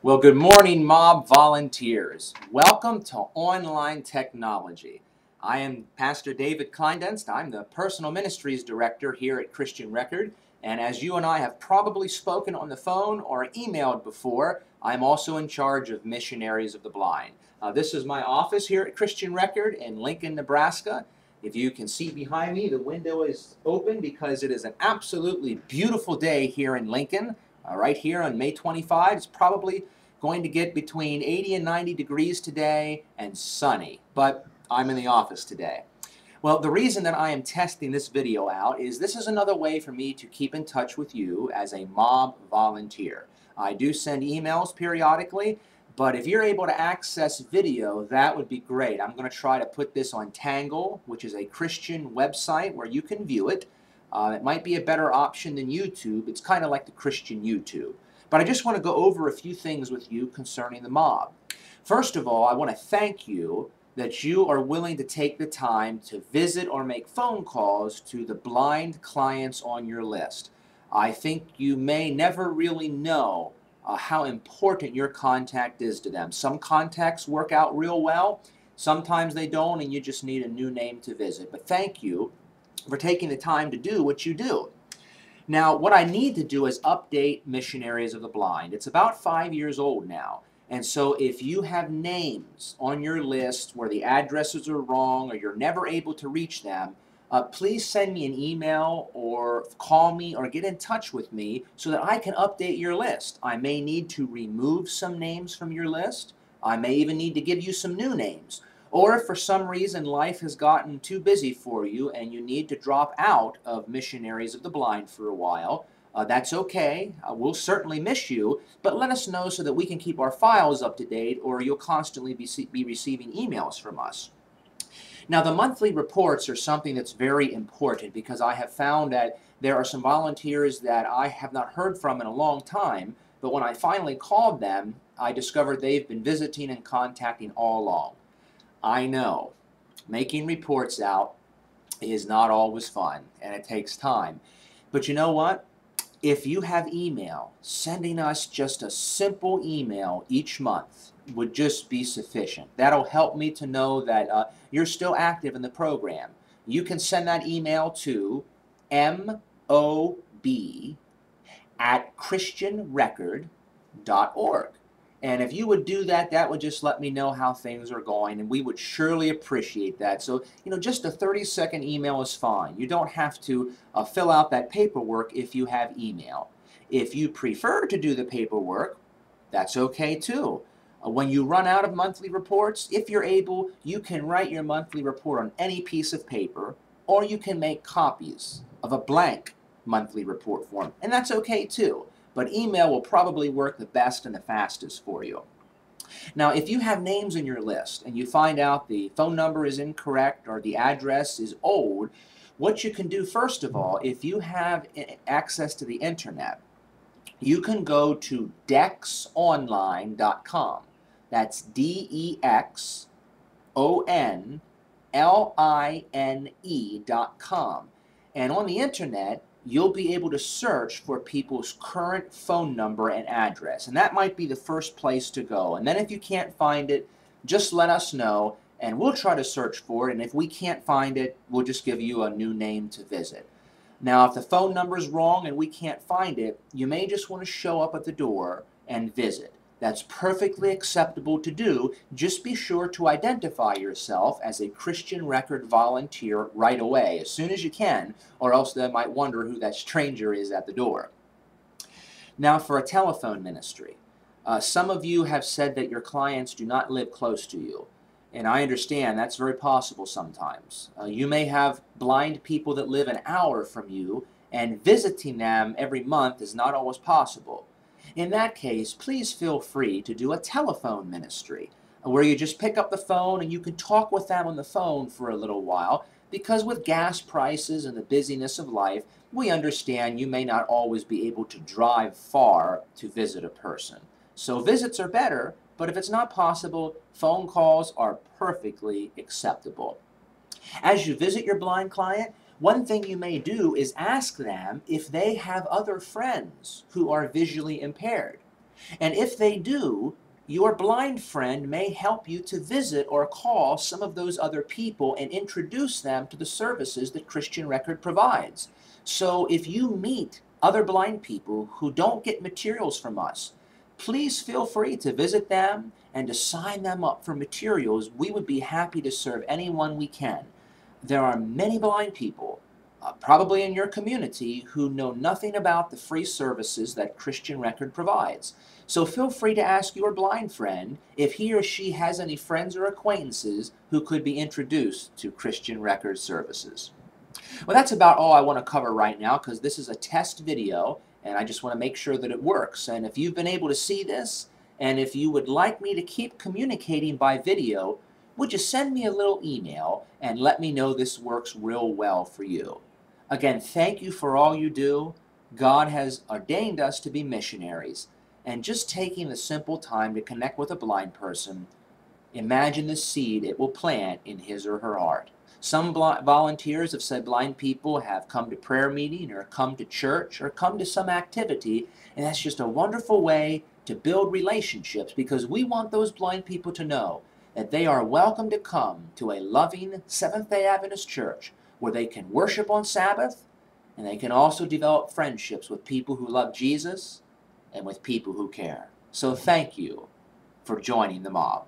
Well, good morning, mob volunteers. Welcome to Online Technology. I am Pastor David Kleindenst. I'm the Personal Ministries Director here at Christian Record. And as you and I have probably spoken on the phone or emailed before, I'm also in charge of Missionaries of the Blind. This is my office here at Christian Record in Lincoln, Nebraska. If you can see behind me, the window is open because it is an absolutely beautiful day here in Lincoln. Right here on May 25, it's probably going to get between 80 and 90 degrees today and sunny, but I'm in the office today. Well, the reason that I am testing this video out is this is another way for me to keep in touch with you as a mob volunteer. I do send emails periodically, but if you're able to access video, that would be great. I'm going to try to put this on Tangle, which is a Christian website where you can view it. It might be a better option than YouTube. It's kind of like the Christian YouTube. But I just want to go over a few things with you concerning the mob. First of all, I want to thank you that you are willing to take the time to visit or make phone calls to the blind clients on your list. I think you may never really know how important your contact is to them. Some contacts work out real well, sometimes they don't, and you just need a new name to visit. But thank you for taking the time to do what you do. Now, what I need to do is update Missionaries of the Blind. It's about 5 years old now. And so if you have names on your list where the addresses are wrong or you're never able to reach them, please send me an email or call me or get in touch with me so that I can update your list. I may need to remove some names from your list. I may even need to give you some new names. Or if for some reason life has gotten too busy for you and you need to drop out of Missionaries of the Blind for a while, that's okay. We'll certainly miss you, but let us know so that we can keep our files up to date, or you'll constantly be receiving emails from us. Now, the monthly reports are something that's very important because I have found that there are some volunteers that I have not heard from in a long time, but when I finally called them, I discovered they've been visiting and contacting all along. I know, making reports out is not always fun, and it takes time. But you know what? If you have email, sending us just a simple email each month would just be sufficient. That'll help me to know that you're still active in the program. You can send that email to mob@christianrecord.org. And if you would do that, that would just let me know how things are going, and we would surely appreciate that. So, just a 30-second email is fine. You don't have to fill out that paperwork if you have email. If you prefer to do the paperwork, that's okay too. When you run out of monthly reports, if you're able, you can write your monthly report on any piece of paper, or you can make copies of a blank monthly report form, and that's okay too. But email will probably work the best and the fastest for you. Now, if you have names in your list and you find out the phone number is incorrect or the address is old, what you can do first of all, if you have access to the internet, you can go to dexonline.com. That's DEXONLINE.com. And on the internet, you'll be able to search for people's current phone number and address. And that might be the first place to go. And then if you can't find it, just let us know and we'll try to search for it. And if we can't find it, we'll just give you a new name to visit. Now, if the phone number is wrong and we can't find it, you may just want to show up at the door and visit. That's perfectly acceptable to do. Just be sure to identify yourself as a Christian Record volunteer right away, as soon as you can, or else they might wonder who that stranger is at the door. Now, for a telephone ministry, some of you have said that your clients do not live close to you. And I understand that's very possible sometimes. You may have blind people that live an hour from you, and visiting them every month is not always possible. In that case, please feel free to do a telephone ministry where you just pick up the phone and you can talk with them on the phone for a little while, because with gas prices and the busyness of life, we understand you may not always be able to drive far to visit a person. So visits are better, but if it's not possible, phone calls are perfectly acceptable. As you visit your blind client, one thing you may do is ask them if they have other friends who are visually impaired. And if they do, your blind friend may help you to visit or call some of those other people and introduce them to the services that Christian Record provides. So if you meet other blind people who don't get materials from us, please feel free to visit them and to sign them up for materials. We would be happy to serve anyone we can. There are many blind people, probably in your community, who know nothing about the free services that Christian Record provides. So feel free to ask your blind friend if he or she has any friends or acquaintances who could be introduced to Christian Record services. Well, that's about all I want to cover right now, because this is a test video and I just want to make sure that it works. And if you've been able to see this, and if you would like me to keep communicating by video, would you send me a little email and let me know this works real well for you? Again, thank you for all you do. God has ordained us to be missionaries. And just taking the simple time to connect with a blind person, imagine the seed it will plant in his or her heart. Some volunteers have said blind people have come to prayer meeting or come to church or come to some activity, and that's just a wonderful way to build relationships, because we want those blind people to know that they are welcome to come to a loving Seventh-day Adventist church where they can worship on Sabbath, and they can also develop friendships with people who love Jesus and with people who care. So thank you for joining the mob.